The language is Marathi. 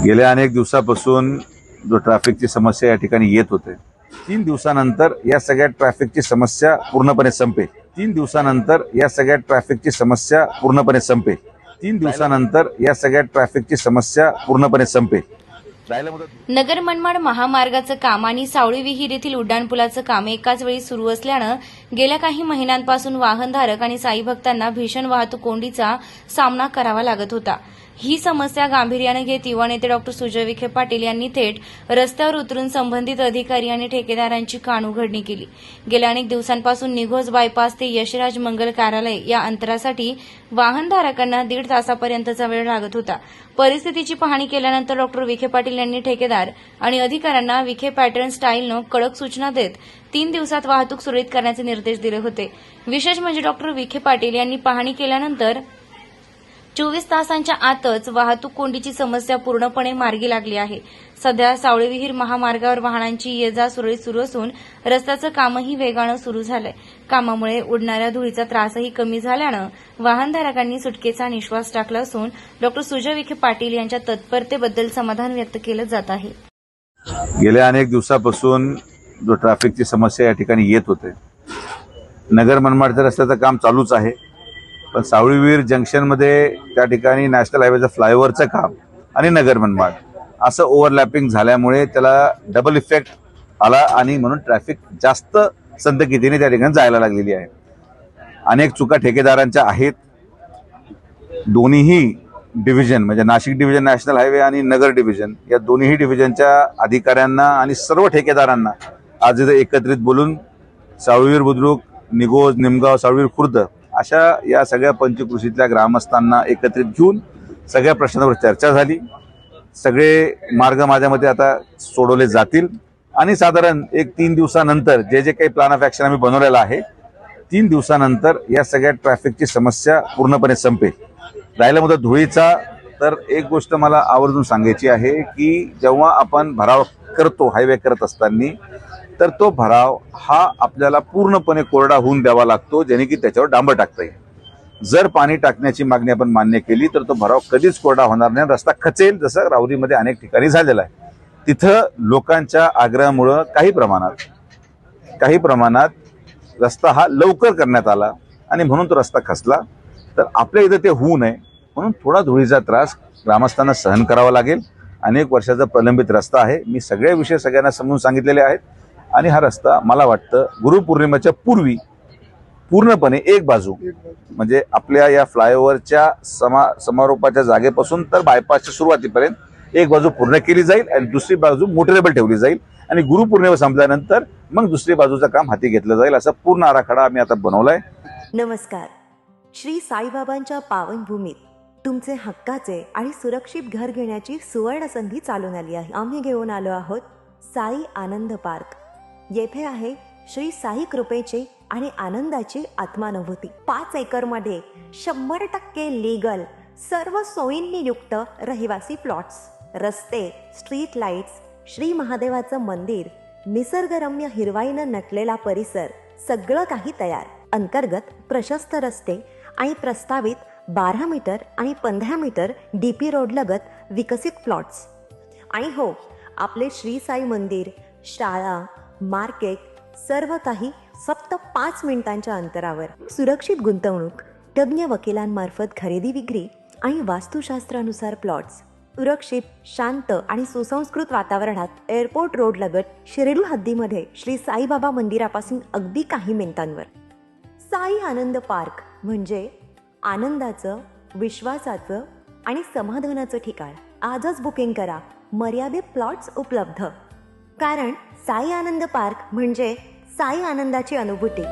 गेल्या अनेक दिवसापासून जो ट्रॅफिकची समस्या या ठिकाणी येत होते, 3 दिवसानंतर या सगळ्या ट्रॅफिकची समस्या पूर्णपणे संपेल. 3 दिवसानंतर या सगळ्या ट्रॅफिकची समस्या पूर्णपणे संपेल. 3 दिवसानंतर या सगळ्या ट्रॅफिकची समस्या पूर्णपणे संपेल. नगर मनमाड महामार्गाचं काम आणि सावळी विहीर येथील उड्डाणपुलाचं काम एकाच वेळी सुरू असल्यानं गेल्या काही महिन्यांपासून वाहनधारक आणि साई भक्तांना भीषण वाहतूक कोंडीचा सामना करावा लागत होता. ही समस्या गांभीर्याने घेत युवा नेते डॉ. सुजय विखे पाटील यांनी थेट रस्त्यावर उतरून संबंधित अधिकारी आणि ठेकेदारांची कानउघडणी केली. गेल्या अनेक दिवसांपासून निघोज बायपास ते यशराज मंगल कार्यालय या अंतरासाठी वाहनधारकांना 1.5 तासापर्यंतचा वेळ लागत होता. परिस्थितीची पाहणी केल्यानंतर डॉ. विखे पाटील यांनी ठेकेदार आणि अधिकाऱ्यांना विखे पॅटर्न स्टाईलनं कडक सूचना देत 3 दिवसात वाहतूक सुरळीत करण्याचे निर्देश दिले होते. विशेष म्हणजे डॉ. विखे पाटील यांनी पाहणी केल्यानंतर 24 तासांच्या आतच वाहतूक कोंडीची समस्या पूर्णपणे मार्गी लागली आहे. सध्या सावळी विहीर महामार्गावर वाहनांची ये-जा सुरळीत सुरू असून रस्त्याचं कामही वेगानं सुरू झालंय. कामामुळे उडणाऱ्या धुळीचा त्रासही कमी झाल्यानं वाहनधारकांनी सुटकेचा निश्वास टाकला असून डॉ. सुजय विखे पाटील यांच्या तत्परतेबद्दल समाधान व्यक्त केलं जात आहे. गेल्या अनेक दिवसापासून जो ट्रॅफिकची समस्या या ठिकाणी येत होते, नगर मनमाडच्या रस्त्याचं काम चालूच आहे, पण सावळी विहीर जंक्शनमध्ये त्या ठिकाणी नॅशनल हायवेचं फ्लायओव्हरचं काम आणि नगर मनमाड असं ओव्हरलॅपिंग झाल्यामुळे त्याला डबल इफेक्ट आला आणि म्हणून ट्रॅफिक जास्त संतगतीने त्या ठिकाणी जायला लागलेली आहे. अनेक चुका ठेकेदारांच्या आहेत. दोन्हीही डिव्हिजन म्हणजे नाशिक डिव्हिजन नॅशनल हायवे आणि नगर डिव्हिजन या दोन्ही डिव्हिजनच्या अधिकाऱ्यांना आणि सर्व ठेकेदारांना आज इथं एकत्रित बोलून सावळीवीर बुद्रुक, निघोज, निमगाव, सावळीवीर खुर्द अशा या सगळ्या पंचकृषीतल्या ग्रामस्थांना एकत्रित घेऊन सगळ्या प्रश्नांवर चर्चा झाली. सगळे मार्ग माझ्या मते आता सोडवले जातील आणि साधारण एक 3 दिवसानंतर जे काही प्लॅन ऑफ ॲक्शन आम्ही बनवलेला आहे, 3 दिवसानंतर या सगळ्या ट्रॅफिकची समस्या पूर्णपणे संपेल. राहिला मुद्दा धुळीचा, तर एक गोष्ट मला आवर्जून सांगायची आहे की जेव्हा आपण भराव करतो हायवे करत असताना, तर तो भराव हा आपल्याला पूर्णपणे कोरडा होऊन द्यावा लागतो, जेणे की त्याच्यावर डांबर टाकता येईल. जर पाणी टाकण्याची मागणी आपण मान्य केली तर तो भराव कधीच कोरडा होणार नाही, रस्ता खचेल, जसं राहुरीमध्ये अनेक ठिकाणी झालेला आहे. तिथं लोकांच्या आग्रहामुळं काही प्रमाणात रस्ता हा लवकर करण्यात आला आणि म्हणून तो रस्ता खचला. तर आपल्या इथं ते होऊ नये म्हणून थोडा धुळीचा त्रास ग्रामस्थांना सहन करावा लागेल. अनेक वर्षाचा प्रलंबित रस्ता आहे. मी सगळे विषय सगळ्यांना समजून सांगितलेले आहेत आणि हा रस्ता मला वाटतं गुरुपौर्णिमेच्या पूर्वी पूर्णपणे एक बाजू म्हणजे आपल्या या फ्लायओव्हरच्या समारोपाच्या जागेपासून तर बायपासच्या सुरुवातीपर्यंत एक बाजू पूर्ण केली जाईल आणि दुसरी बाजू मोटरेबल ठेवली जाईल आणि गुरुपौर्णिमा संपल्यानंतर मग दुसरी बाजूचं काम हाती घेतलं जाईल. असा पूर्ण आराखडा आम्ही आता बनवलाय. नमस्कार. श्री साईबाबांच्या पावनभूमीत तुमचे हक्काचे आणि सुरक्षित घर घेण्याची सुवर्ण संधी चालून आली आहे. आम्ही घेऊन आलो आहोत साई आनंद पार्क. येथे आहे श्री साई कृपेचे आणि आनंदाची आत्मानुभूती. 5 एकरमध्ये 100% लीगल सर्व सोयींनी युक्त रहिवासी प्लॉट्स, रस्ते, स्ट्रीट लाईट्स, श्री महादेवाचं मंदिर, निसर्गरम्य हिरवाईनं नटलेला परिसर, सगळं काही तयार. अंतर्गत प्रशस्त रस्ते आणि प्रस्तावित 12 मीटर आणि 15 मीटर DP रोड लगत विकसित प्लॉट्स. आणि हो, आपले श्री साई मंदिर, शाळा, मार्केट सर्व काही फक्त 5 मिनिटांच्या अंतरावर. सुरक्षित गुंतवणूक, तज्ज्ञ वकिलांमार्फत खरेदी विक्री आणि वास्तुशास्त्रानुसार प्लॉट्स. सुरक्षित, शांत आणि सुसंस्कृत वातावरणात एअरपोर्ट रोड लगत शिर्डी हद्दीमध्ये श्री साईबाबा मंदिरापासून अगदी काही मिनिटांवर. साई आनंद पार्क म्हणजे आनंदाचं, विश्वासाचं आणि समाधानाचं ठिकाण. आजच बुकिंग करा. मर्यादित प्लॉट्स उपलब्ध. कारण साई आनंद पार्क म्हणजे साई आनंदाची अनुभूती.